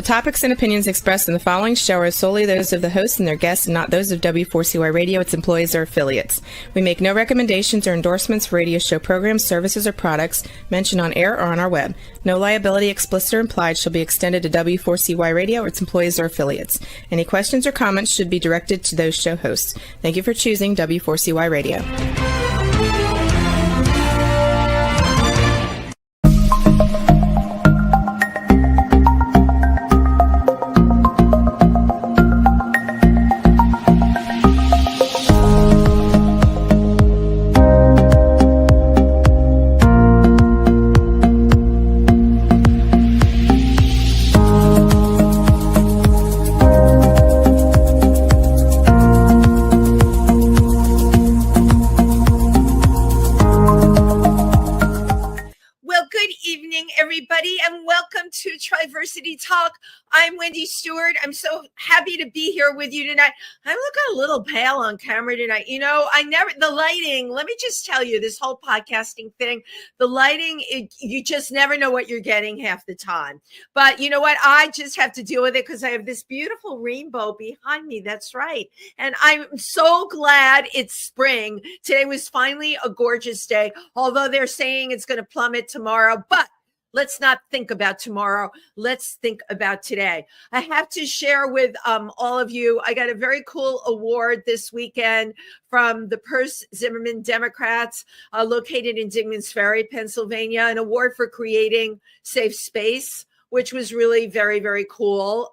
The topics and opinions expressed in the following show are solely those of the host and their guests and not those of W4CY Radio, its employees, or affiliates. We make no recommendations or endorsements for radio show programs, services, or products mentioned on air or on our web. No liability, explicit or implied, shall be extended to W4CY Radio or its employees or affiliates. Any questions or comments should be directed to those show hosts. Thank you for choosing W4CY Radio. Diversity Talk. I'm Wendy Stewart. I'm so happy to be here with you tonight. I'm looking a little pale on camera tonight. You know, the lighting, let me just tell you, this whole podcasting thing, the lighting, you just never know what you're getting half the time. But you know what? I just have to deal with it because I have this beautiful rainbow behind me. That's right. And I'm so glad it's spring. Today was finally a gorgeous day, although they're saying it's going to plummet tomorrow. But let's not think about tomorrow. Let's think about today. I have to share with all of you, I got a very cool award this weekend from the Purse Zimmerman Democrats located in Dingman's Ferry, Pennsylvania, an award for creating safe space, which was really very, very cool.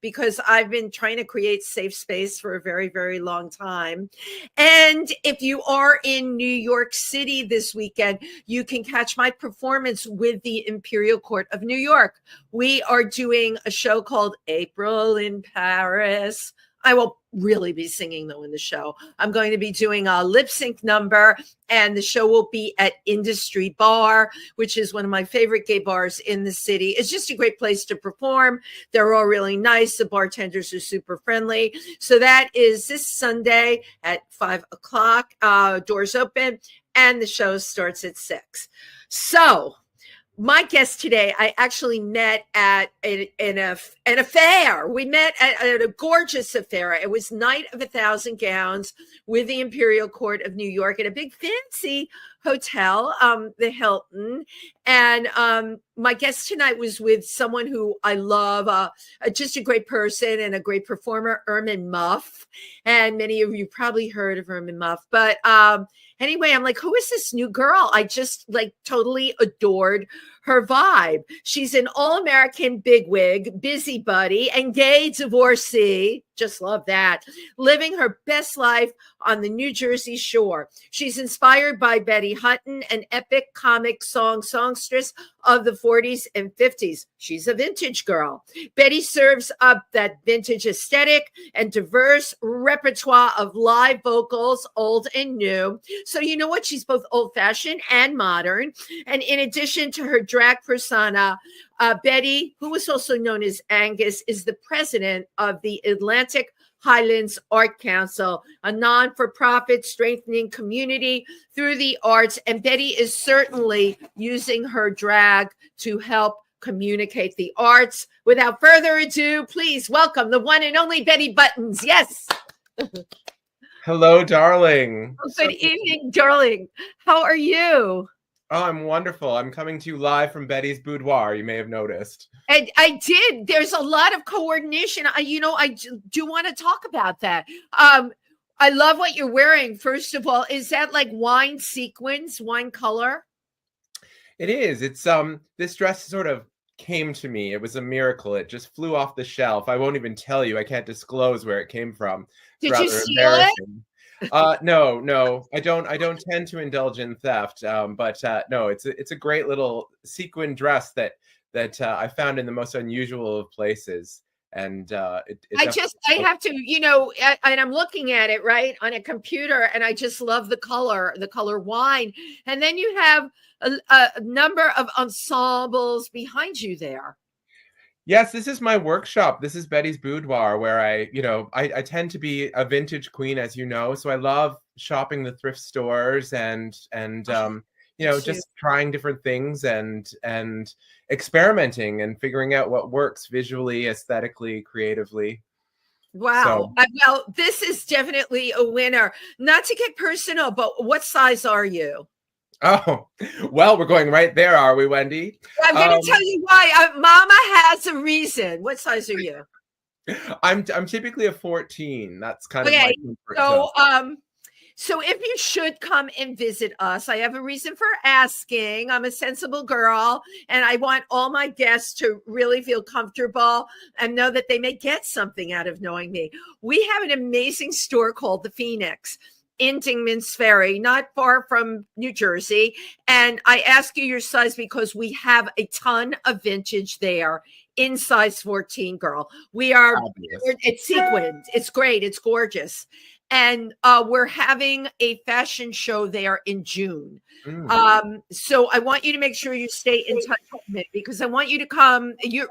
Because I've been trying to create safe space for a very, very long time. And if you are in New York City this weekend, you can catch my performance with the Imperial Court of New York. We are doing a show called April in Paris. I will really be singing, though, in the show. I'm going to be doing a lip sync number, and the show will be at Industry Bar, which is one of my favorite gay bars in the city. It's just a great place to perform. They're all really nice. The bartenders are super friendly. So that is this Sunday at 5 o'clock. Doors open, and the show starts at 6. So my guest today, I actually met at an affair. We met at a gorgeous affair. It was Night of 1,000 Gowns with the Imperial Court of New York at a big fancy hotel, the Hilton. And my guest tonight was with someone who I love, just a great person and a great performer, Ermin Muff. And many of you probably heard of Ermin Muff. But anyway, I'm like, who is this new girl? I just totally adored her vibe. She's an all-American bigwig, busybody, and gay divorcee. Just love that. Living her best life on the New Jersey shore. She's inspired by Betty Hutton, an epic comic songstress of the 40s and 50s. She's a vintage girl. Betty serves up that vintage aesthetic and diverse repertoire of live vocals, old and new. So you know what? She's both old-fashioned and modern. And in addition to her drag persona, Betty, who is also known as Angus, is the president of the Atlantic Highlands Arts Council, a non-for-profit strengthening community through the arts. And Betty is certainly using her drag to help communicate the arts. Without further ado, please welcome the one and only Betty Buttonz. Yes. Hello, darling. Oh, good evening, darling. How are you? Oh, I'm wonderful. I'm coming to you live from Betty's boudoir. You may have noticed. And I did. There's a lot of coordination. I do want to talk about that. I love what you're wearing. First of all, is that like wine sequins, wine color? It is. It's this dress sort of came to me. It was a miracle. It just flew off the shelf. I won't even tell you. I can't disclose where it came from. Did you steal it? No, I don't tend to indulge in theft. But no, it's a great little sequin dress that I found in the most unusual of places. And I have to, and I'm looking at it right on a computer, and I just love the color wine. And then you have a number of ensembles behind you there. Yes, this is my workshop. This is Betty's boudoir, where I tend to be a vintage queen, as you know. So I love shopping the thrift stores and just trying different things and experimenting and figuring out what works visually, aesthetically, creatively. Wow. So, Well, this is definitely a winner. Not to get personal, but what size are you? oh, well, we're going right there, are we, Wendy? I'm going to tell you why. Mama has a reason. What size are you? I'm typically a 14. That's kind of Okay. my comfort zone. So if you should come and visit us, I have a reason for asking. I'm a sensible girl, and I want all my guests to really feel comfortable and know that they may get something out of knowing me. We have an amazing store called The Phoenix in Dingman's Ferry, not far from New Jersey. And I ask you your size because we have a ton of vintage there in size 14, girl. It's sequined. It's great. It's gorgeous. And we're having a fashion show there in June. So I want you to make sure you stay in touch with me because I want you to come. You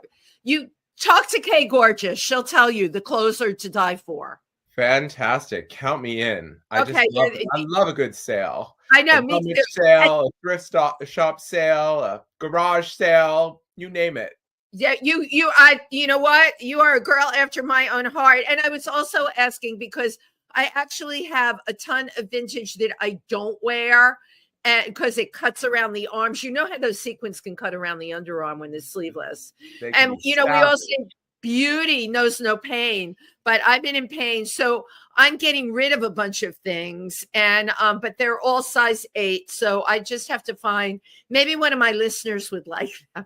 talk to Kay Gorgeous. She'll tell you the clothes are to die for. Fantastic. Count me in. I love a good sale. I know. A rummage sale, a thrift shop sale, a garage sale, you name it. Yeah, you know what? You are a girl after my own heart. And I was also asking because I actually have a ton of vintage that I don't wear because it cuts around the arms. You know how those sequins can cut around the underarm when it's sleeveless. And, we all say beauty knows no pain, but I've been in pain. So I'm getting rid of a bunch of things and, but they're all size 8. So I just have to find, maybe one of my listeners would like them.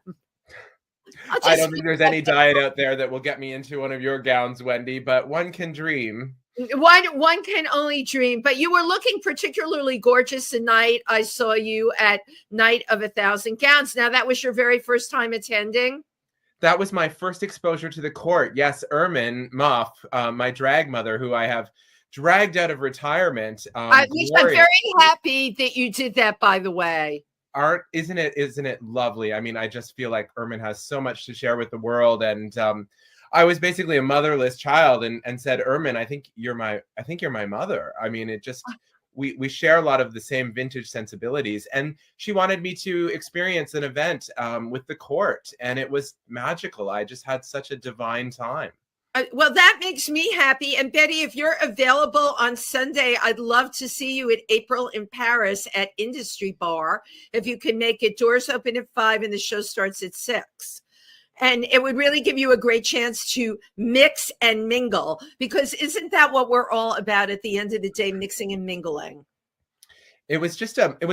I don't think there's any diet out there that will get me into one of your gowns, Wendy, but one can dream. One can only dream, but you were looking particularly gorgeous tonight. I saw you at Night of 1,000 Gowns. Now, that was your very first time attending? That was my first exposure to the court. Yes, Ermin Muff, my drag mother, who I have dragged out of retirement. I'm very happy that you did that, by the way. Art, isn't it lovely? I mean, I just feel like Ermin has so much to share with the world, and I was basically a motherless child and said, Ermin, I think you're my mother. I mean, it just, we share a lot of the same vintage sensibilities. And she wanted me to experience an event with the court. And it was magical. I just had such a divine time. Well, that makes me happy. And Betty, if you're available on Sunday, I'd love to see you at April in Paris at Industry Bar. If you can make it, doors open at 5 and the show starts at 6. And it would really give you a great chance to mix and mingle, because isn't that what we're all about at the end of the day, mixing and mingling? It was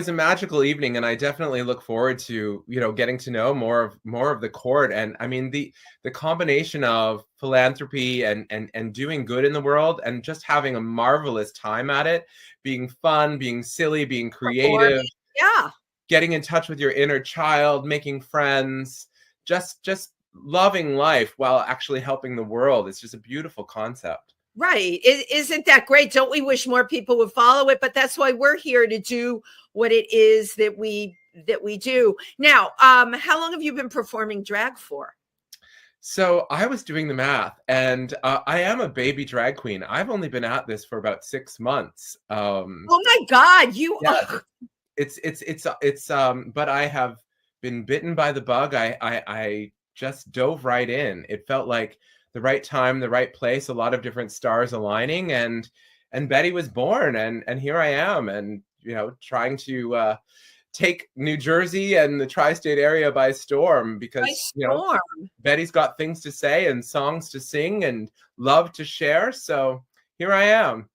a magical evening, and I definitely look forward to, getting to know more of the court. And I mean, the combination of philanthropy and doing good in the world and just having a marvelous time at it, being fun, being silly, being creative. Yeah. Getting in touch with your inner child, making friends, just loving life while actually helping the world. It's just a beautiful concept. Right. Isn't that great? Don't we wish more people would follow it? But that's why we're here, to do what it is that we do. Now, how long have you been performing drag for? So I was doing the math, and I am a baby drag queen. I've only been at this for about 6 months. Oh my God, you are. It's but I have been bitten by the bug. I just dove right in. It felt like the right time, the right place, a lot of different stars aligning, and Betty was born, and here I am, and trying to take New Jersey and the tri-state area by storm, because Betty's got things to say and songs to sing and love to share. So here I am.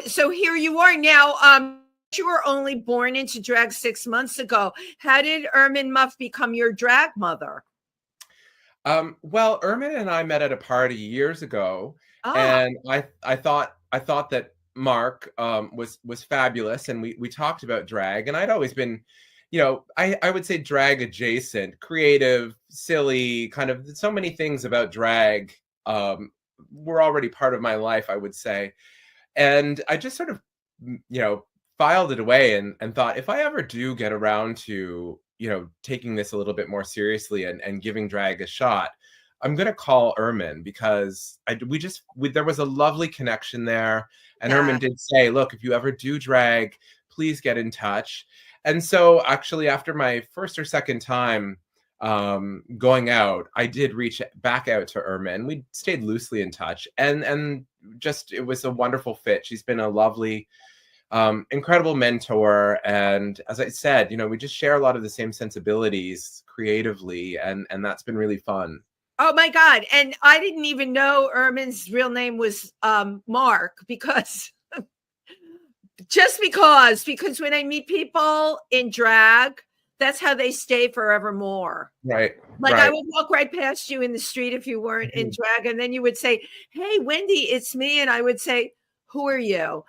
So here you are now. You were only born into drag 6 months ago. How did Ermin Muff become your drag mother? Well, Ermin and I met at a party years ago, and I thought that Mark was fabulous, and we talked about drag, and I'd always been, I would say drag adjacent, creative, silly, kind of so many things about drag were already part of my life, I would say. And I just sort of, filed it away and thought, if I ever do get around to, taking this a little bit more seriously and giving drag a shot, I'm going to call Ermin, because there was a lovely connection there. And Ermin did say, look, if you ever do drag, please get in touch. And so actually after my first or second time going out, I did reach back out to Irma, and we stayed loosely in touch, and just, it was a wonderful fit. She's been a lovely, incredible mentor. And as I said, we just share a lot of the same sensibilities creatively, and that's been really fun. Oh my God. And I didn't even know Irma's real name was Mark, because because when I meet people in drag, that's how they stay forevermore. Right. Like, right. I would walk right past you in the street if you weren't in drag, and then you would say, "Hey, Wendy, it's me." And I would say, "Who are you?"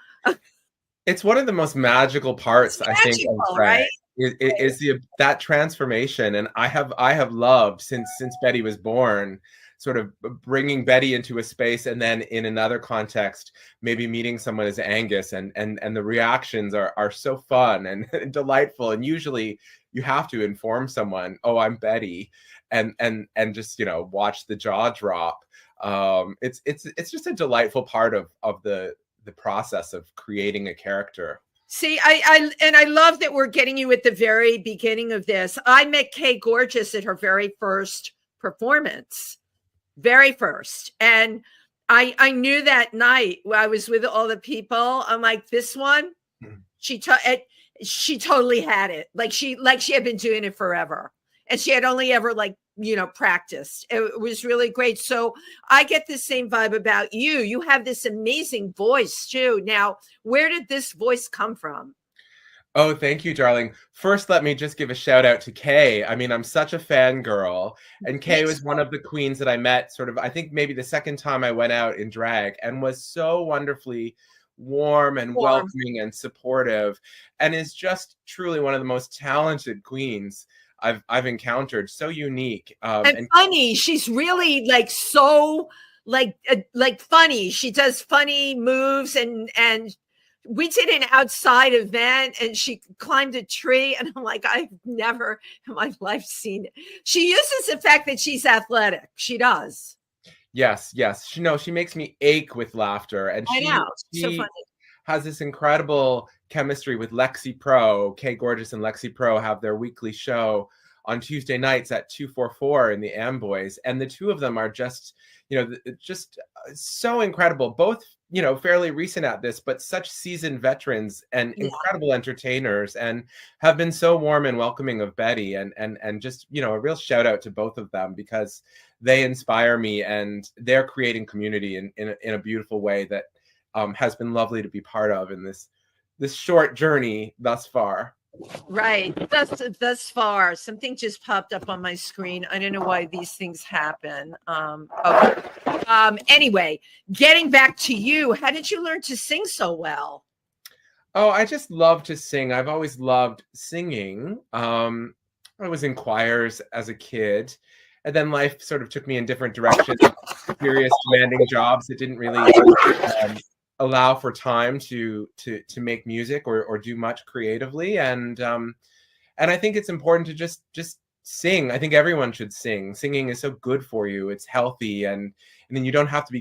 It's one of the most magical parts, I think, of drag. Right? Is that transformation. And I have loved since Betty was born, sort of bringing Betty into a space, and then in another context, maybe meeting someone as Angus, and the reactions are so fun and delightful. And usually you have to inform someone, "Oh, I'm Betty," and just, watch the jaw drop. It's just a delightful part of the process of creating a character. See, I love that we're getting you at the very beginning of this. I met Kay Gorgeous at her very first performance. Very first. And I knew that night when I was with all the people, I'm like, this one, she totally had it. Like she had been doing it forever. And she had only ever practiced. It was really great. So I get the same vibe about you. You have this amazing voice too. Now, where did this voice come from? Oh, thank you, darling. First, let me just give a shout out to Kay. I mean, I'm such a fangirl. And Kay was one of the queens that I met sort of, I think maybe the second time I went out in drag, and was so wonderfully warm and welcoming and supportive, and is just truly one of the most talented queens I've encountered. So unique. And funny. She's really so funny. She does funny moves, and we did an outside event, and she climbed a tree, and I'm like, I've never in my life seen it. She uses the fact that she's athletic. She does. Yes. She makes me ache with laughter, and I know. So funny. Has this incredible chemistry with Lexi Pro. Kay Gorgeous and Lexi Pro have their weekly show on Tuesday nights at 244 in the Amboys, and the two of them are just so incredible. Both fairly recent at this, but such seasoned veterans and incredible entertainers, and have been so warm and welcoming of Betty, and just a real shout out to both of them, because they inspire me, and they're creating community in a beautiful way that has been lovely to be part of in this short journey thus far. Right. Thus far. Something just popped up on my screen. I don't know why these things happen. Okay. Anyway, getting back to you, how did you learn to sing so well? Oh, I just love to sing. I've always loved singing. I was in choirs as a kid, and then life sort of took me in different directions, serious, demanding jobs that didn't really allow for time to make music or do much creatively, and I think it's important to just sing. I think everyone should sing. Singing is so good for you. It's healthy, and then you don't have to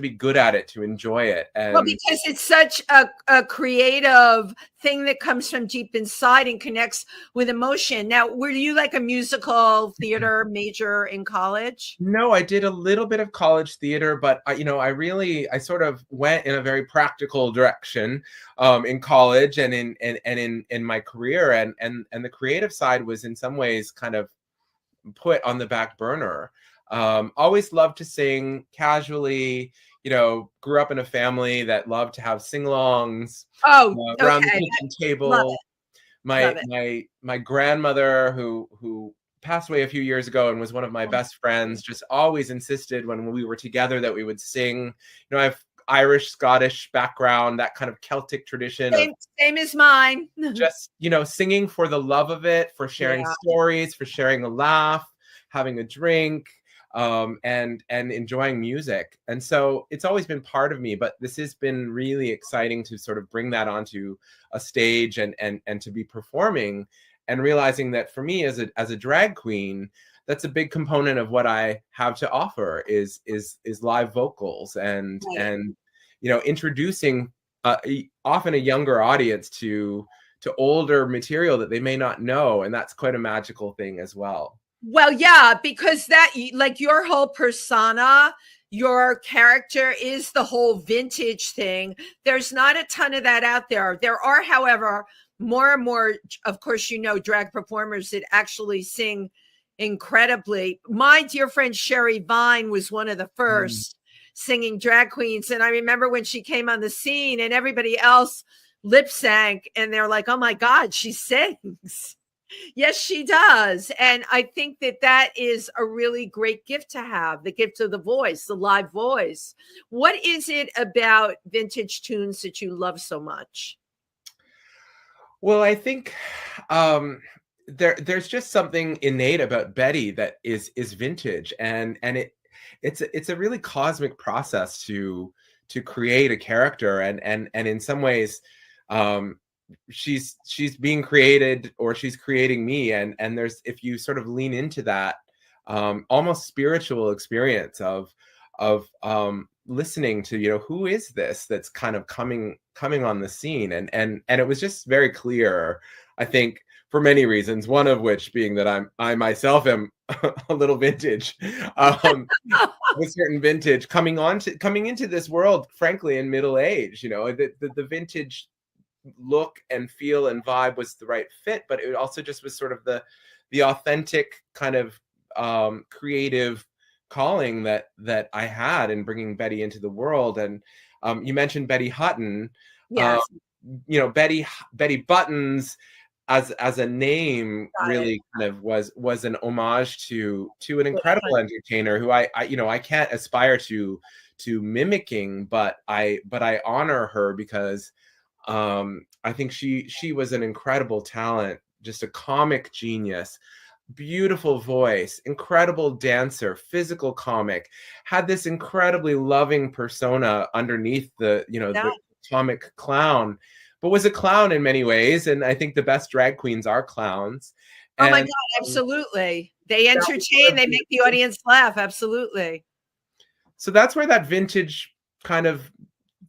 be good at it to enjoy it. And well, because it's such a creative thing that comes from deep inside and connects with emotion. Now, were you like a musical theater major in college? No, I did a little bit of college theater, but I sort of went in a very practical direction in college and in my career, and the creative side was in some ways kind of put on the back burner. Always loved to sing casually, grew up in a family that loved to have sing-alongs around the kitchen table. My grandmother, who passed away a few years ago and was one of my best friends, just always insisted when we were together that we would sing. I have Irish, Scottish background, that kind of Celtic tradition. Same as mine. Just, singing for the love of it, for sharing stories, for sharing a laugh, having a drink, and enjoying music. And so it's always been part of me, but this has been really exciting to sort of bring that onto a stage and to be performing, and realizing that for me as a drag queen, that's a big component of what I have to offer is live vocals and introducing often a younger audience to to older material that they may not know, and that's quite a magical thing as well. Well, yeah, because that, like, your whole persona, your character is the whole vintage thing. There's not a ton of that out there. There are, however, more and more, of course, drag performers that actually sing incredibly. My dear friend Sherry Vine was one of the first singing drag queens. And I remember when she came on the scene and everybody else lip sank, and they're like, oh my God, she sings. Yes, she does. And I think that is a really great gift to have, the gift of the voice, the live voice. What is it about vintage tunes that you love so much? Well, I think there's just something innate about Betty that is vintage, and it's a really cosmic process to create a character, and in some ways she's being created, or she's creating me, and there's, if you sort of lean into that almost spiritual experience of listening to, who is this that's kind of coming on the scene, and it was just very clear, I think, for many reasons, one of which being that I myself am a little vintage, with certain vintage coming into this world, frankly, in middle age. The vintage look and feel and vibe was the right fit, but it also just was sort of the authentic kind of creative calling that I had in bringing Betty into the world. And you mentioned Betty Hutton. Yes. Betty Buttonz as a name really kind of was an homage to an incredible entertainer who I can't aspire to mimicking, but I honor her because I think she was an incredible talent, just a comic genius, beautiful voice, incredible dancer, physical comic, had this incredibly loving persona underneath the comic clown, but was a clown in many ways. And I think the best drag queens are clowns. Oh my God, absolutely. They entertain, they make the audience laugh. Absolutely. So that's where that vintage kind of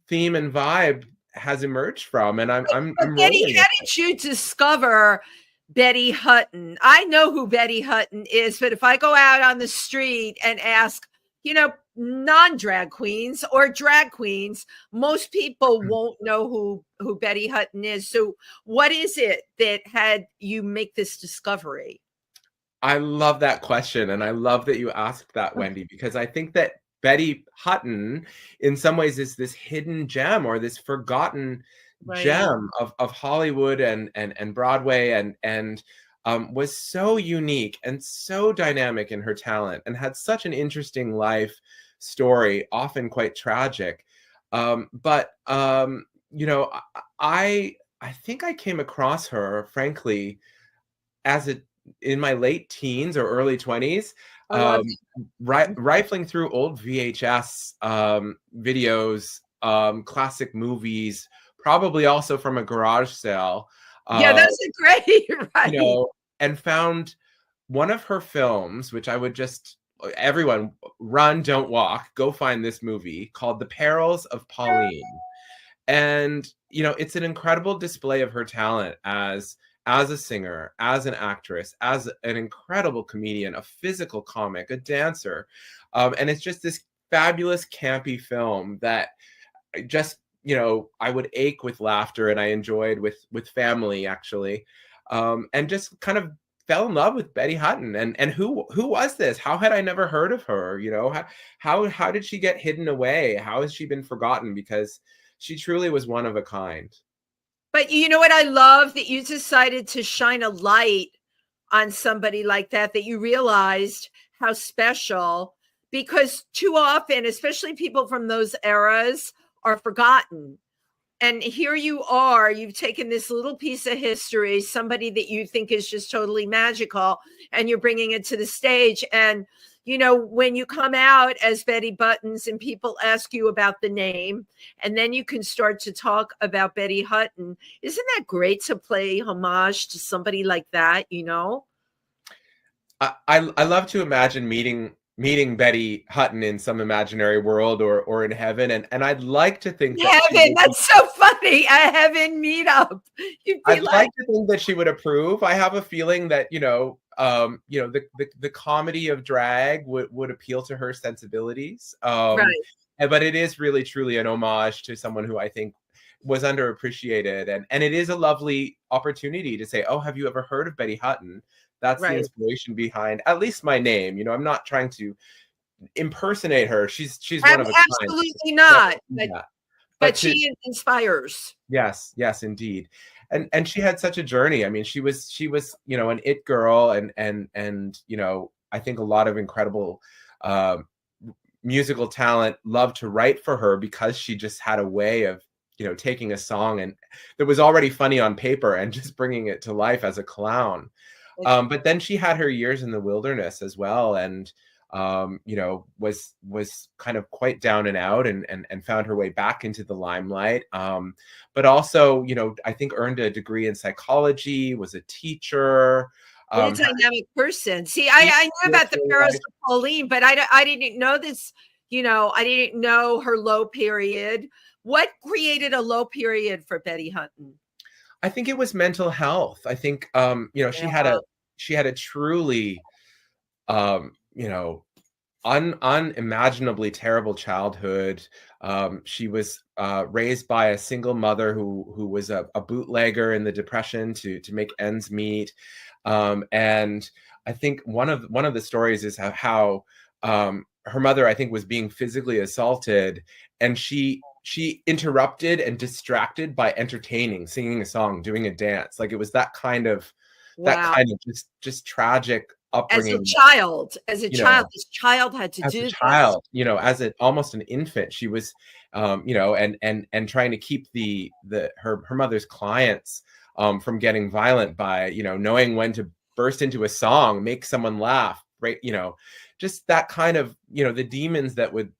theme and vibe has emerged from. And I'm Betty, how did you discover Betty Hutton? I know who Betty Hutton is, but if I go out on the street and ask, non-drag queens or drag queens, most people won't know who Betty Hutton is. So what is it that had you make this discovery? I love that question. And I love that you asked that, Wendy, because I think that Betty Hutton in some ways is this hidden gem, or this forgotten gem of Hollywood and Broadway, and was so unique and so dynamic in her talent, and had such an interesting life story, often quite tragic. But I think I came across her, frankly, in my late teens or early 20s, rifling through old VHS videos, classic movies, probably also from a garage sale. Yeah, those are great, right? And found one of her films, which I would just, everyone, run, don't walk, go find this movie, called The Perils of Pauline. And, it's an incredible display of her talent as a singer, as an actress, as an incredible comedian, a physical comic, a dancer. And it's just this fabulous, campy film that just, I would ache with laughter, and I enjoyed with family, actually. And just kind of fell in love with Betty Hutton. And who was this? How had I never heard of her? How did she get hidden away? How has she been forgotten? Because she truly was one of a kind. But you know what I love? That you decided to shine a light on somebody like that you realized how special, because too often, especially people from those eras, are forgotten. And here you are, you've taken this little piece of history, somebody that you think is just totally magical, and you're bringing it to the stage. And, when you come out as Betty Buttonz and people ask you about the name, and then you can start to talk about Betty Hutton, isn't that great to play homage to somebody like that, I love to imagine meeting meeting Betty Hutton in some imaginary world or in heaven. And I'd like to think that Heaven, that's so funny. A heaven meetup. You'd be I'd like to think that she would approve. I have a feeling that, the comedy of drag would appeal to her sensibilities. right, But it is really truly an homage to someone who I think was underappreciated. And it is a lovely opportunity to say, oh, have you ever heard of Betty Hutton? That's the right. inspiration behind at least my name. I'm not trying to impersonate her. She's one of a kind. Absolutely not. Yeah. But she inspires. Yes, indeed. And she had such a journey. I mean, she was an it girl, and I think a lot of incredible musical talent loved to write for her because she just had a way of taking a song and that was already funny on paper and just bringing it to life as a clown. But then she had her years in the wilderness as well, and was kind of quite down and out and found her way back into the limelight. But also, I think earned a degree in psychology, was a teacher. What a dynamic person. See, I knew about the Pharaohs of Pauline, but I didn't know this, I didn't know her low period. What created a low period for Betty Hutton? I think it was mental health. I think, she had a truly, unimaginably terrible childhood. She was raised by a single mother who was a bootlegger in the Depression to make ends meet. And I think one of the stories is how her mother, I think, was being physically assaulted, and she interrupted and distracted by entertaining, singing a song, doing a dance. Like it was that kind of just tragic upbringing. As a child, this child had to do this. As almost an infant, she was, and trying to keep her mother's clients from getting violent by, knowing when to burst into a song, make someone laugh, right? Just that kind of, the demons that would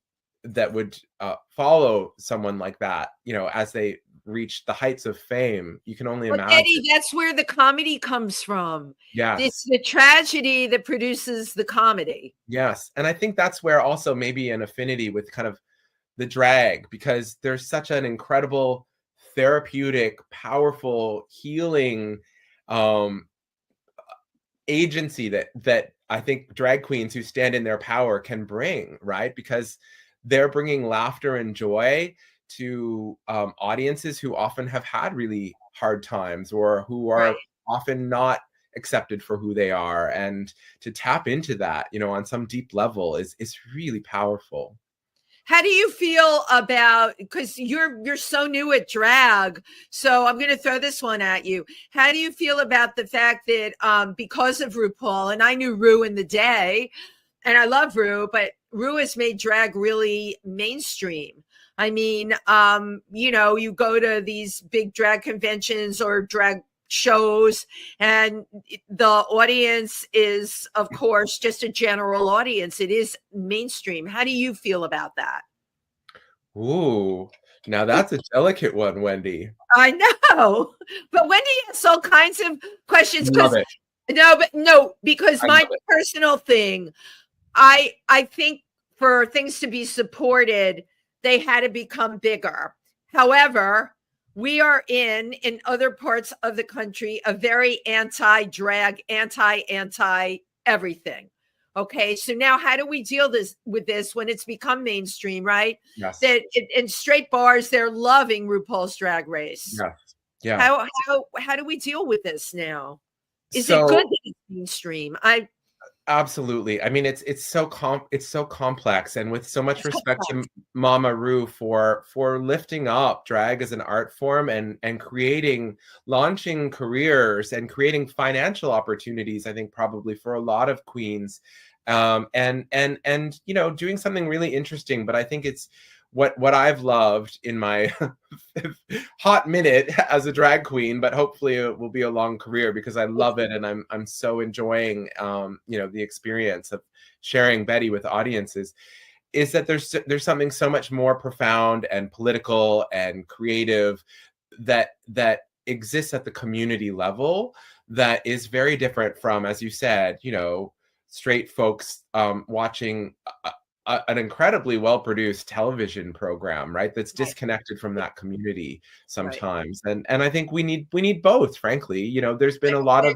follow someone like that, as they reach the heights of fame. You can only imagine. Eddie, that's where the comedy comes from. Yes. It's the tragedy that produces the comedy. Yes. And I think that's where also maybe an affinity with kind of the drag, because there's such an incredible therapeutic, powerful, healing agency that I think drag queens who stand in their power can bring, right? Because they're bringing laughter and joy to audiences who often have had really hard times or who are often not accepted for who they are. And to tap into that, on some deep level is really powerful. How do you feel about, because you're so new at drag, so I'm going to throw this one at you. How do you feel about the fact that because of RuPaul, and I knew Ru in the day, and I love Ru, but Ru has made drag really mainstream. I mean, you go to these big drag conventions or drag shows, and the audience is, of course, just a general audience. It is mainstream. How do you feel about that? Ooh, now that's a delicate one, Wendy. I know, but Wendy has all kinds of questions. Because my personal thing, I think for things to be supported, they had to become bigger. However, we are in other parts of the country, a very anti-drag, anti-everything. Okay, so now how do we deal with this when it's become mainstream, right? Yes. That in straight bars, they're loving RuPaul's Drag Race. Yes. Yeah. How do we deal with this now? Is it good that it's mainstream? Absolutely. I mean, it's so complex, and with so much respect to Mama Ru for lifting up drag as an art form and launching careers and creating financial opportunities, I think probably for a lot of queens, and doing something really interesting. But I think it's what I've loved in my hot minute as a drag queen, but hopefully it will be a long career because I love it, and I'm so enjoying the experience of sharing Betty with audiences, is that there's something so much more profound and political and creative that exists at the community level that is very different from, as you said, straight folks watching an incredibly well-produced television program, right? That's disconnected from that community sometimes. And I think we need both, frankly. You know, there's been a lot of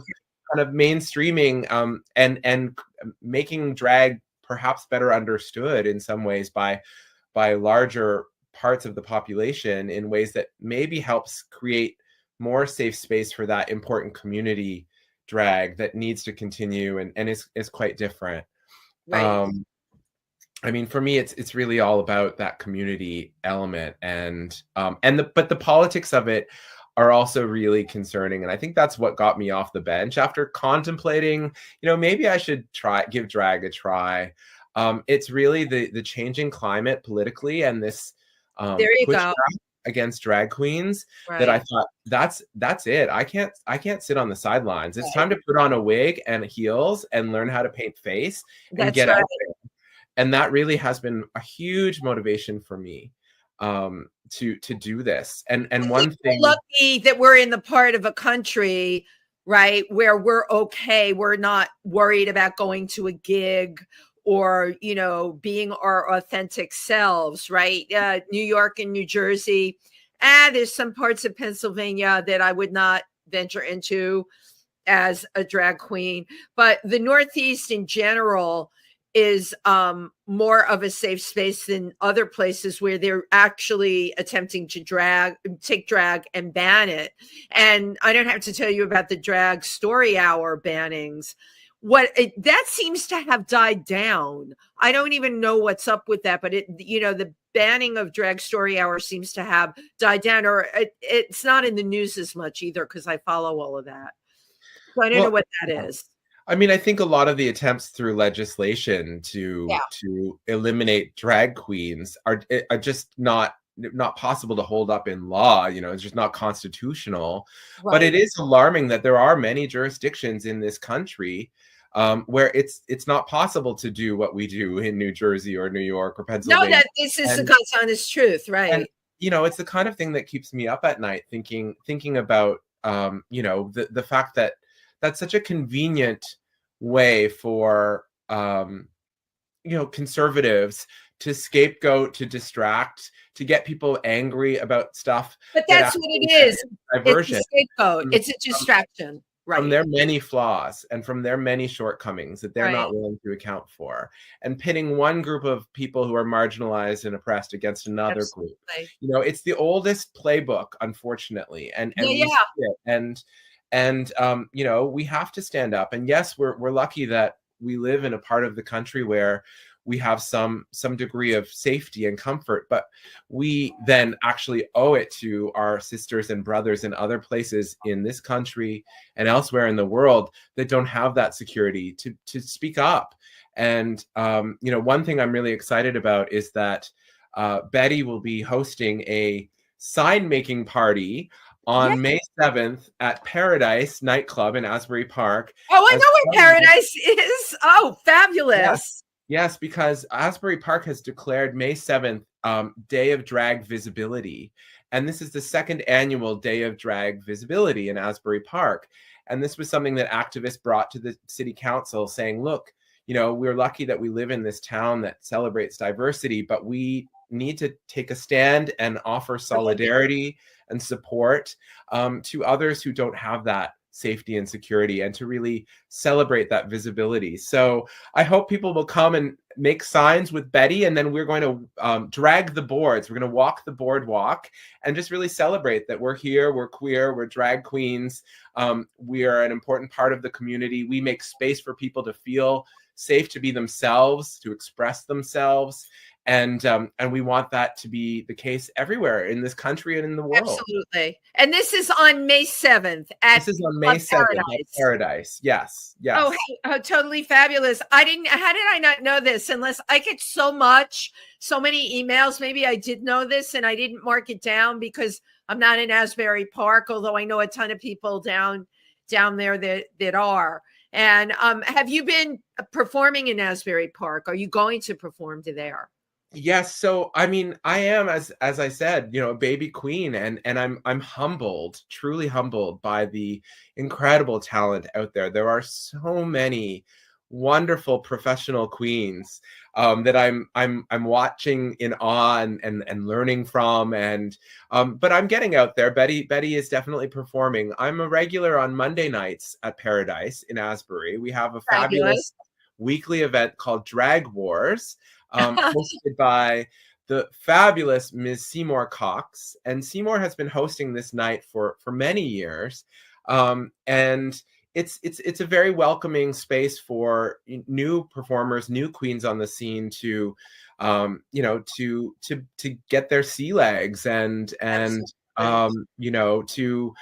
kind of mainstreaming and making drag perhaps better understood in some ways by larger parts of the population in ways that maybe helps create more safe space for that important community drag that needs to continue and is quite different. Right. I mean, for me, it's really all about that community element, but the politics of it are also really concerning. And I think that's what got me off the bench after contemplating, you know, maybe I should give drag a try. It's really the changing climate politically and this There you pushback go. against drag queens that Right. I thought that's it. I can't sit on the sidelines. It's time to put on a wig and heels and learn how to paint face and That's get right. out there. And that really has been a huge motivation for me to do this. And one thing, lucky that we're in the part of a country, right, where we're okay. We're not worried about going to a gig or, you know, being our authentic selves, right? New York and New Jersey. There's some parts of Pennsylvania that I would not venture into as a drag queen, but the Northeast in general is more of a safe space than other places where they're actually attempting to take drag and ban it. And I don't have to tell you about the drag story hour bannings. That seems to have died down. I don't even know what's up with that, but the banning of drag story hour seems to have died down, or it's not in the news as much either because I follow all of that. So I don't know what that is. I mean, I think a lot of the attempts through legislation to eliminate drag queens are just not possible to hold up in law. You know, it's just not constitutional. Right. But it is alarming that there are many jurisdictions in this country where it's not possible to do what we do in New Jersey or New York or Pennsylvania. No, this is the God's honest truth, right? And, you know, it's the kind of thing that keeps me up at night thinking about you know, the fact that that's such a convenient way for you know, conservatives to scapegoat, to distract, to get people angry about stuff. But that's what it is. Diversion. It's a scapegoat. It's a distraction. Right. From their many flaws and from their many shortcomings that they're not willing to account for, and pitting one group of people who are marginalized and oppressed against another group. You know, it's the oldest playbook, unfortunately, and you know, we have to stand up. And yes, we're lucky that we live in a part of the country where we have some degree of safety and comfort, but we then actually owe it to our sisters and brothers in other places in this country and elsewhere in the world that don't have that security to speak up. And you know, one thing I'm really excited about is that Betty will be hosting a sign making party on May 7th at Paradise nightclub in Asbury Park. Oh, I know where Paradise is. Oh, fabulous. Yes, because Asbury Park has declared May 7th Day of Drag Visibility. And this is the second annual Day of Drag Visibility in Asbury Park. And this was something that activists brought to the city council saying, look, you know, we're lucky that we live in this town that celebrates diversity, but we need to take a stand and offer solidarity and support to others who don't have that safety and security, and to really celebrate that visibility. So I hope people will come and make signs with Betty, and then we're going to drag the boards. We're going to walk the boardwalk and just really celebrate that we're here, we're queer, we're drag queens. We are an important part of the community. We make space for people to feel safe to be themselves, to express themselves. And we want that to be the case everywhere in this country and in the world. Absolutely. And this is on May 7th. This is on May 7th at Paradise. Yes. Oh, totally fabulous. How did I not know this? Unless I get so many emails. Maybe I did know this and I didn't mark it down because I'm not in Asbury Park, although I know a ton of people down there that are. And have you been performing in Asbury Park? Are you going to perform there? Yes. So, I mean, I am, as I said, you know, a baby queen, and I'm humbled, truly humbled by the incredible talent out there. There are so many wonderful professional queens that I'm watching in awe and learning from, and but I'm getting out there. Betty is definitely performing. I'm a regular on Monday nights at Paradise in Asbury. We have a fabulous weekly event called Drag Wars, hosted by the fabulous Ms. Seymour Cox, and Seymour has been hosting this night for many years, and it's a very welcoming space for new performers, new queens on the scene to, you know, to get their sea legs and you know, to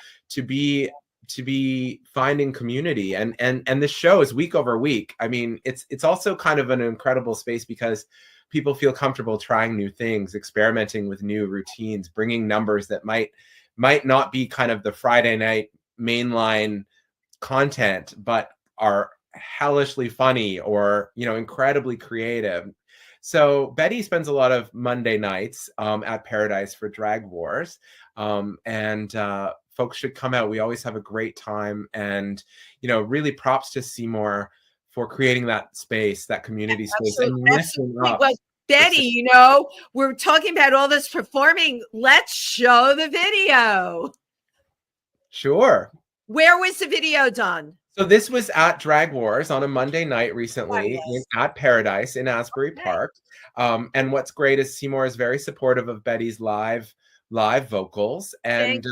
be finding community, and this show is week over week. I mean, it's also kind of an incredible space because people feel comfortable trying new things, experimenting with new routines, bringing numbers that might not be kind of the Friday night mainline content, but are hellishly funny or, you know, incredibly creative. So Betty spends a lot of Monday nights at Paradise for Drag Wars, and folks should come out. We always have a great time, and, you know, really props to Seymour for creating that space, that community space, and lifting up. Well, Betty, you know, we're talking about all this performing. Let's show the video. Sure. Where was the video done? So this was at Drag Wars on a Monday night recently at Paradise in Asbury Park. And what's great is Seymour is very supportive of Betty's live vocals, and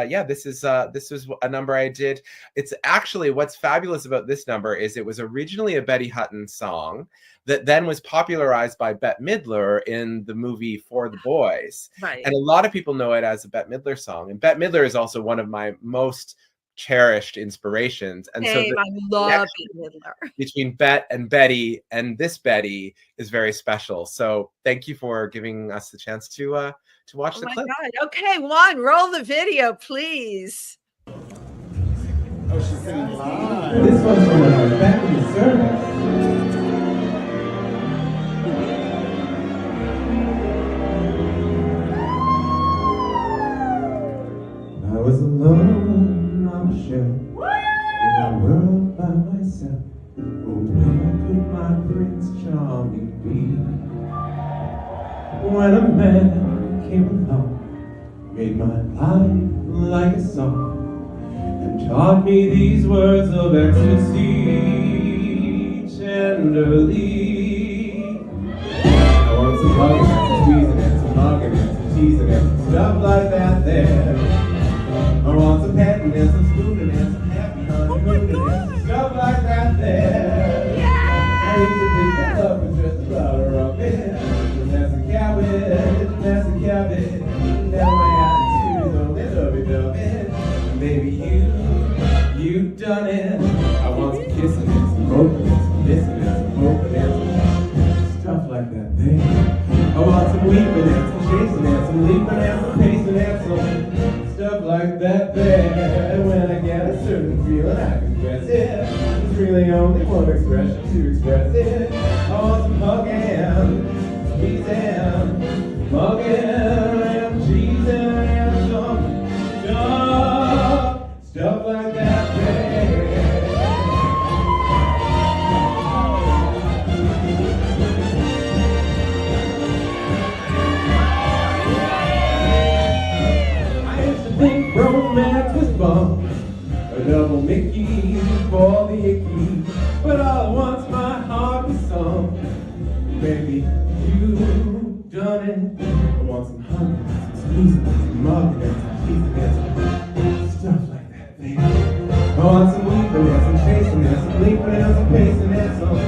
yeah, this is a number I did. It's actually, what's fabulous about this number is it was originally a Betty Hutton song that then was popularized by Bette Midler in the movie For the Boys, and a lot of people know it as a Bette Midler song, and Bette Midler is also one of my most cherished inspirations, and so I love Midler. Between Bette and Betty and this Betty is very special. So thank you for giving us the chance to watch the clip. God. Okay, Juan, roll the video, please. Oh, she's singing live. This one's from our family service. I was alone on a shelf in a world by myself. Oh, where could my Prince Charming be? When a man came along, made my life like a song, and taught me these words of ecstasy tenderly. I want some hugging and some squeezing and some mugging and some teasing and some stuff like that there. I want some petting and some spooning and some happy honeymooning and some stuff like that there. I used to pick that up and just about her up in. That's a cabbage, now my attitude is only lovey-dovey. Baby, you've done it. I want some kissing and some hoping and some missing and some hoping and some stuff like that there. I want some weeping and some chasing and some leaping and some pacing and some stuff like that there. And when I get a certain feeling, I confess it. There's really only one expression to express it. I want some hugging, squeezing, mugging, and cheesing, and some stuff like that there. I used to think romance was fun, a double Mickey for the icky, but all at once my heart was sung. Baby, you've done it. I want some hugging, some squeezing, some mugging, and some teasing, and some stuff like that thing. I want some weeping and some chasing and some leaping and some pacing and some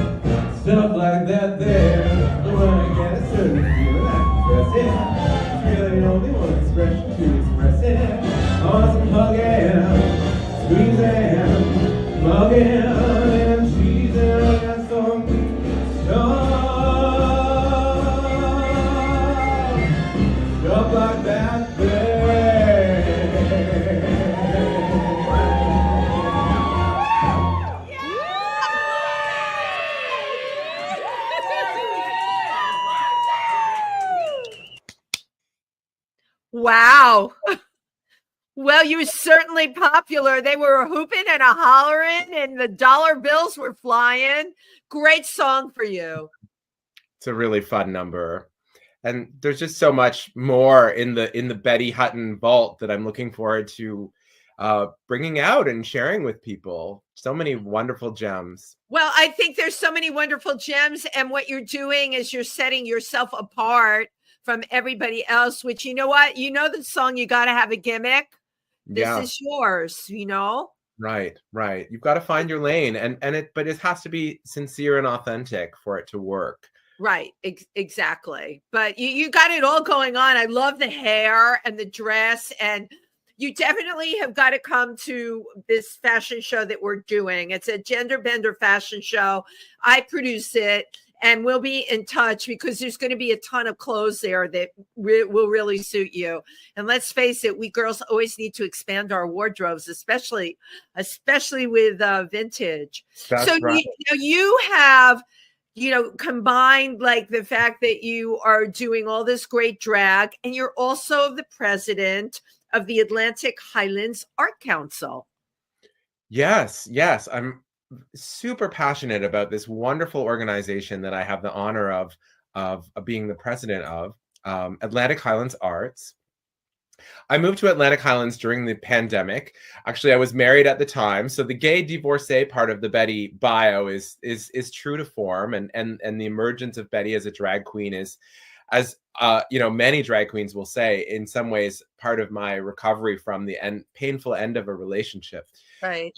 stuff like that there. But when I get a certain feeling, I confess it. It's really only one expression to express it. I want some hugging, squeezing, mugging, and cheesing, and some stuff like that there. Wow. Well, you were certainly popular. They were hooping and a hollering, and the dollar bills were flying. Great song for you. It's a really fun number. And there's just so much more in the Betty Hutton vault that I'm looking forward to bringing out and sharing with people. So many wonderful gems. Well, I think there's so many wonderful gems, and what you're doing is you're setting yourself apart from everybody else, which, you know what? You know the song, You Gotta Have a Gimmick. This is yours, you know? Right. You've got to find your lane, but it has to be sincere and authentic for it to work. Right, exactly. But you got it all going on. I love the hair and the dress, and you definitely have got to come to this fashion show that we're doing. It's a gender bender fashion show. I produce it, and we'll be in touch because there's going to be a ton of clothes there that will really suit you. And let's face it, we girls always need to expand our wardrobes, especially with vintage. That's so right. you have, combined like the fact that you are doing all this great drag, and you're also the president of the Atlantic Highlands Art Council. Yes. I'm super passionate about this wonderful organization that I have the honor of being the president of, Atlantic Highlands Arts. I moved to Atlantic Highlands during the pandemic. Actually, I was married at the time, so the gay divorcee part of the Betty bio is true to form, and the emergence of Betty as a drag queen is, as many drag queens will say, in some ways part of my recovery from the painful end of a relationship. Right.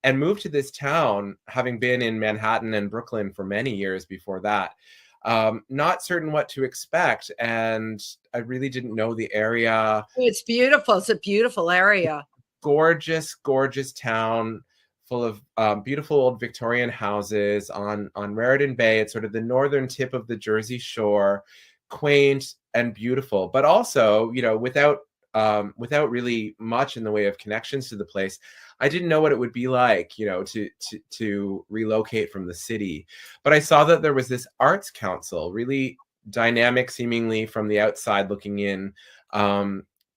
And moved to this town, having been in Manhattan and Brooklyn for many years before that. Not certain what to expect, and I really didn't know the area. It's beautiful. It's a beautiful area. Gorgeous town full of beautiful old Victorian houses on Raritan Bay. It's sort of the northern tip of the Jersey Shore, quaint and beautiful, but also, without really much in the way of connections to the place. I didn't know what it would be like, to relocate from the city. But I saw that there was this arts council, really dynamic, seemingly from the outside looking in,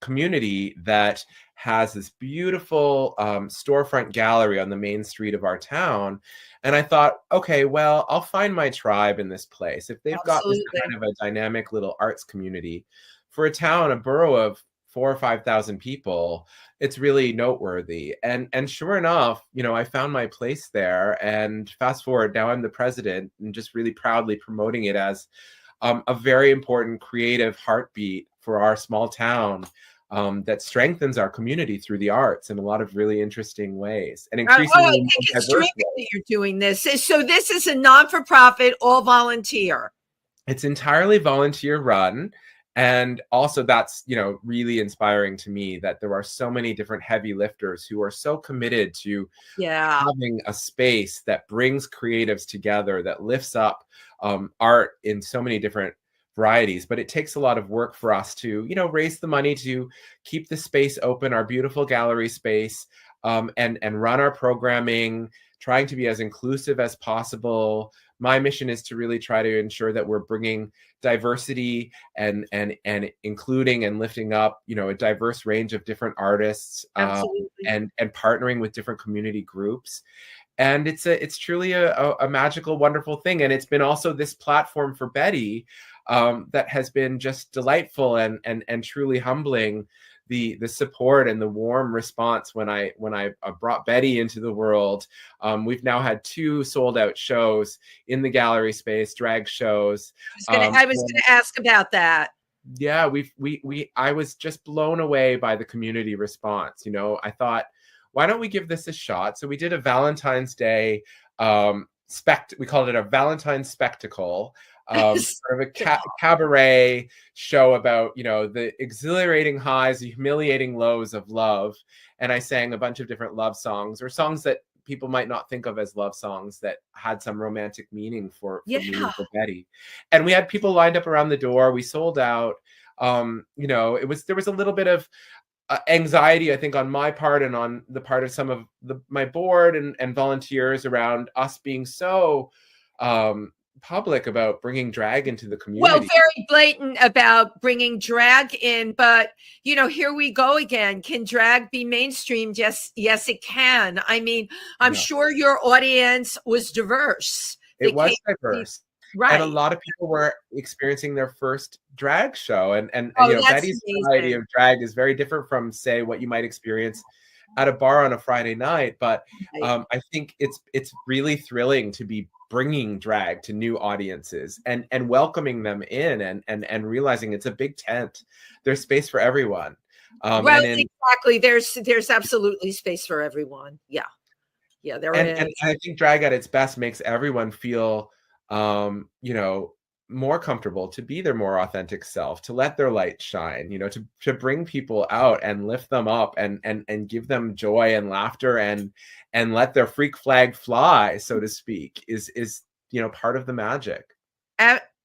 community that has this beautiful storefront gallery on the main street of our town. And I thought, okay, well, I'll find my tribe in this place. If they've Absolutely. got this kind of a dynamic little arts community for a borough of 4,000 or 5,000 people, it's really noteworthy. And sure enough, I found my place there. And fast forward, now I'm the president, and just really proudly promoting it as a very important creative heartbeat for our small town, that strengthens our community through the arts in a lot of really interesting ways. And increasingly I think it's terrific that you're doing this. So this is a non-for-profit, all volunteer. It's entirely volunteer run. And also that's, really inspiring to me that there are so many different heavy lifters who are so committed to having a space that brings creatives together, that lifts up art in so many different varieties. But it takes a lot of work for us to, raise the money to keep the space open, our beautiful gallery space, and run our programming, trying to be as inclusive as possible. My mission is to really try to ensure that we're bringing diversity and including and lifting up, a diverse range of different artists, and partnering with different community groups. And it's truly a magical, wonderful thing. And it's been also this platform for Betty that has been just delightful and truly humbling. The support and the warm response when I brought Betty into the world. We've now had 2 sold out shows in the gallery space, drag shows. I was gonna ask about that. Yeah, I was just blown away by the community response. I thought, why don't we give this a shot? So we did a Valentine's Day we called it a Valentine's spectacle. Sort of a cabaret show about, the exhilarating highs, the humiliating lows of love. And I sang a bunch of different love songs, or songs that people might not think of as love songs, that had some romantic meaning for me and for Betty. And we had people lined up around the door. We sold out. There was a little bit of anxiety, I think, on my part and on the part of some of my board and volunteers around us being so public about bringing drag into the Well, community. very blatant about bringing drag in, but here we go again. Can drag be mainstreamed? Yes, it can. I mean, I'm Yeah. sure your audience was diverse. It was diverse. Right. And a lot of people were experiencing their first drag show. And Oh, you know, that's Betty's amazing. variety of drag is very different from, say, what you might experience at a bar on a Friday night. But Right. I think it's really thrilling to be bringing drag to new audiences and welcoming them in and realizing it's a big tent. There's space for everyone. Well, exactly. There's absolutely space for everyone. Yeah, there is. And I think drag at its best makes everyone feel, you know, more comfortable to be their more authentic self, to let their light shine, you know, to bring people out and lift them up and give them joy and laughter and let their freak flag fly, so to speak, is you know, part of the magic.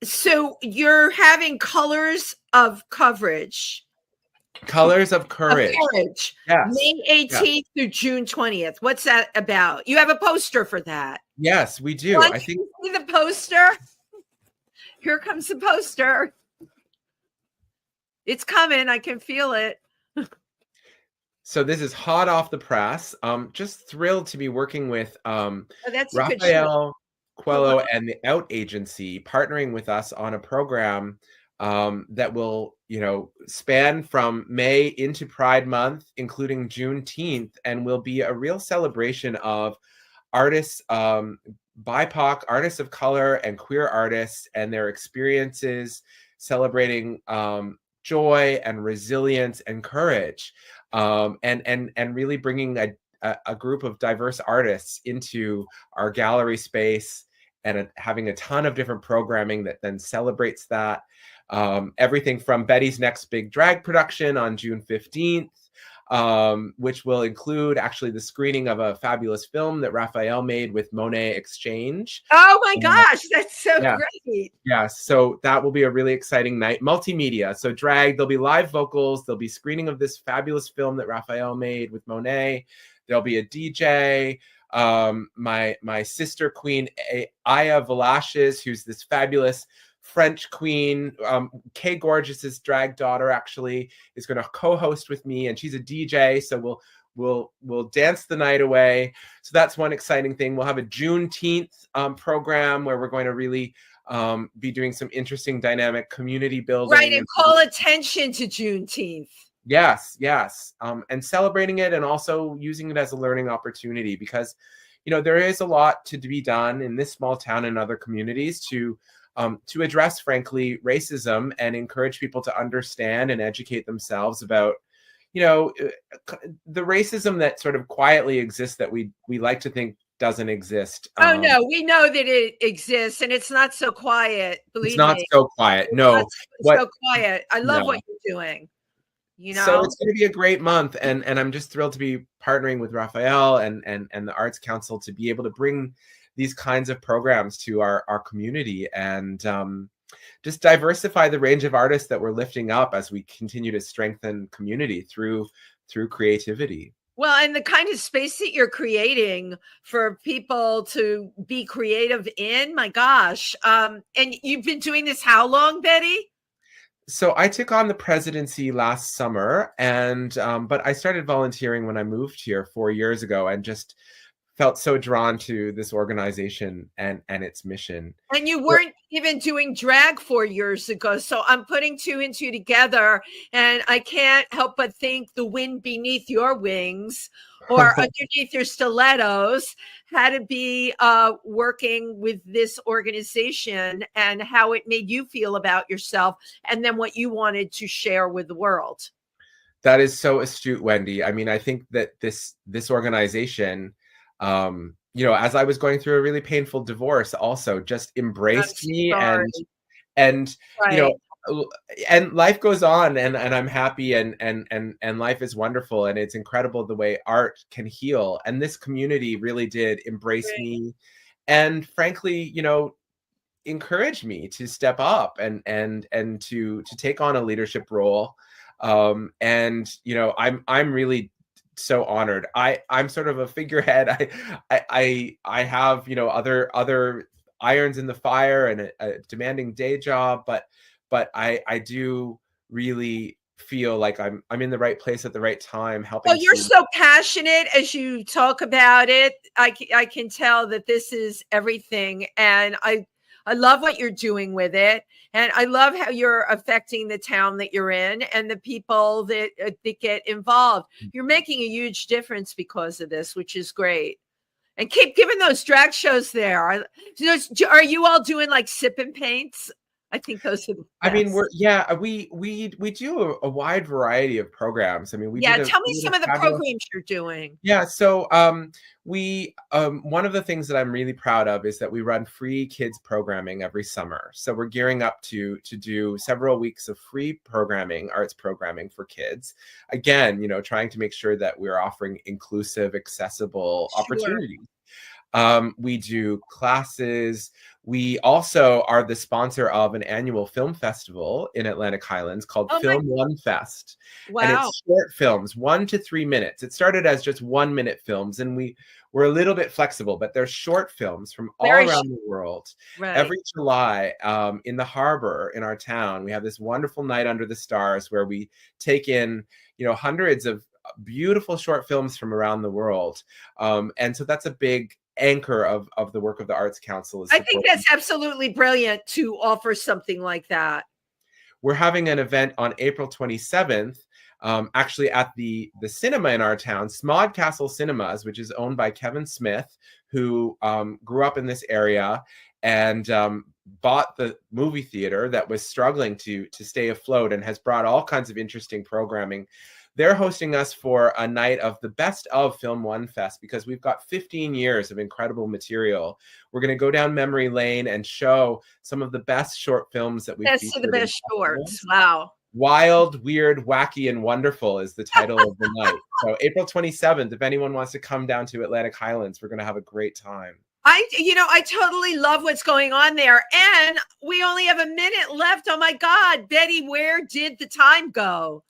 So you're having colors of coverage. Colors of Courage. Yes. May 18th through June 20th. What's that about? You have a poster for that. Yes, we do. I think see the poster. Here comes the poster. It's coming. I can feel it. So this is hot off the press. Just thrilled to be working with that's Raphael Quello and the Out Agency, partnering with us on a program that will, you know, span from May into Pride Month, including Juneteenth, and will be a real celebration of artists, BIPOC, artists of color, and queer artists and their experiences, celebrating joy and resilience and courage, and really bringing a group of diverse artists into our gallery space and having a ton of different programming that then celebrates that. Everything from Betty's next big drag production on June 15th, which will include actually the screening of a fabulous film that Raphael made with Monet Exchange. Oh my gosh, that's so great. Yeah, so that will be a really exciting night. Multimedia, so drag, there'll be live vocals, there'll be screening of this fabulous film that Raphael made with Monet. There'll be a DJ, my sister queen, Aya Velasquez, who's this fabulous French queen. Kay Gorgeous's drag daughter actually is going to co-host with me, and she's a DJ, so we'll dance the night away. So that's one exciting thing. We'll have a Juneteenth program where we're going to really be doing some interesting dynamic community building. Right, and call attention to Juneteenth. Yes, and celebrating it and also using it as a learning opportunity, because, you know, there is a lot to be done in this small town and other communities to address, frankly, racism and encourage people to understand and educate themselves about, you know, the racism that sort of quietly exists that we like to think doesn't exist. Oh no, we know that it exists, and it's not so quiet. Believe me, it's not so quiet. No, so quiet. I love what you're doing. You know, so it's going to be a great month, and I'm just thrilled to be partnering with Raphael and the Arts Council to be able to bring these kinds of programs to our community and just diversify the range of artists that we're lifting up as we continue to strengthen community through creativity. Well, and the kind of space that you're creating for people to be creative in, my gosh. And you've been doing this how long, Betty? So I took on the presidency last summer, and but I started volunteering when I moved here 4 years ago, and just felt so drawn to this organization and its mission. And you weren't even doing drag 4 years ago. So I'm putting two and two together, and I can't help but think the wind beneath your wings or underneath your stilettos had to be working with this organization and how it made you feel about yourself, and then what you wanted to share with the world. That is so astute, Wendy. I mean, I think that this organization, you know, as I was going through a really painful divorce, also just embraced me and right. You know, and life goes on, and I'm happy, and life is wonderful, and it's incredible the way art can heal. And this community really did embrace me, and frankly, you know, encourage me to step up and to take on a leadership role. And you know, I'm really so honored. I'm sort of a figurehead. I have, you know, other irons in the fire and a demanding day job, but I do really feel like I'm in the right place at the right time, helping. Well, you're so passionate as you talk about it. I can tell that this is everything, and I love what you're doing with it, and I love how you're affecting the town that you're in and the people that get involved. You're making a huge difference because of this, which is great. And keep giving those drag shows there. Are you all doing like sip and paints? I think those are the best. I mean, we do a wide variety of programs. I mean, tell me some of the programs you're doing. Yeah, so one of the things that I'm really proud of is that we run free kids programming every summer. So we're gearing up to do several weeks of free programming, arts programming for kids. Again, trying to make sure that we're offering inclusive, accessible opportunities. We do classes. We also are the sponsor of an annual film festival in Atlantic Highlands called Film One Fest. Wow. And it's short films, 1 to 3 minutes. It started as just 1 minute films, and we're a little bit flexible, but they're short films from all around the world. Right. Every July in the harbor in our town, we have this wonderful night under the stars where we take in, hundreds of beautiful short films from around the world. And so that's a big anchor of the work of the Arts Council. I think that's absolutely brilliant to offer something like that. We're having an event on April 27th, actually at the cinema in our town, Smod Castle Cinemas, which is owned by Kevin Smith, who grew up in this area and bought the movie theater that was struggling to stay afloat and has brought all kinds of interesting programming. They're hosting us for a night of the best of Film One Fest because we've got 15 years of incredible material. We're going to go down memory lane and show some of the best short films that we've featured. Best of the best shorts. Wow. Wild, Weird, Wacky, and Wonderful is the title of the night. So April 27th, if anyone wants to come down to Atlantic Highlands, we're going to have a great time. I totally love what's going on there. And we only have a minute left. Oh my God, Betty, where did the time go?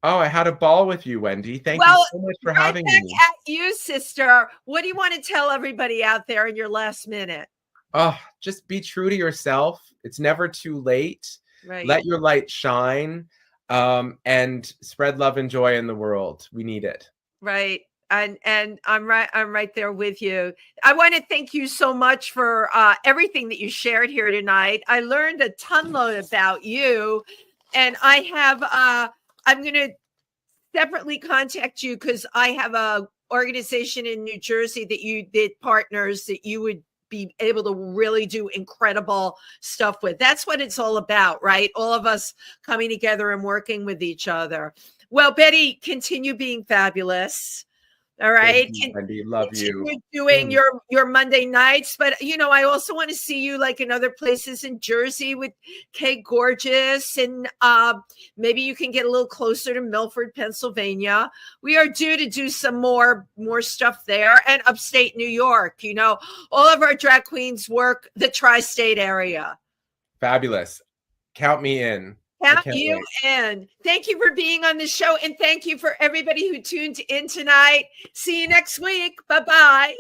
Oh, I had a ball with you, Wendy. Thank you so much for having me. At you, sister. What do you want to tell everybody out there in your last minute? Oh, just be true to yourself. It's never too late. Right. Let your light shine, and spread love and joy in the world. We need it. Right. And I'm right there with you. I want to thank you so much for everything that you shared here tonight. I learned a ton load about you, and I have I'm going to separately contact you because I have a organization in New Jersey that you did partners that you would be able to really do incredible stuff with. That's what it's all about, right? All of us coming together and working with each other. Well, Betty, continue being fabulous. All right. Wendy, love you. Doing your Monday nights, but I also want to see you like in other places in Jersey with Kay Gorgeous, and maybe you can get a little closer to Milford, Pennsylvania. We are due to do some more stuff there, and upstate New York. All of our drag queens work the tri-state area. Fabulous. Count me in. Count you in. Thank you for being on the show, and thank you for everybody who tuned in tonight. See you next week. Bye-bye.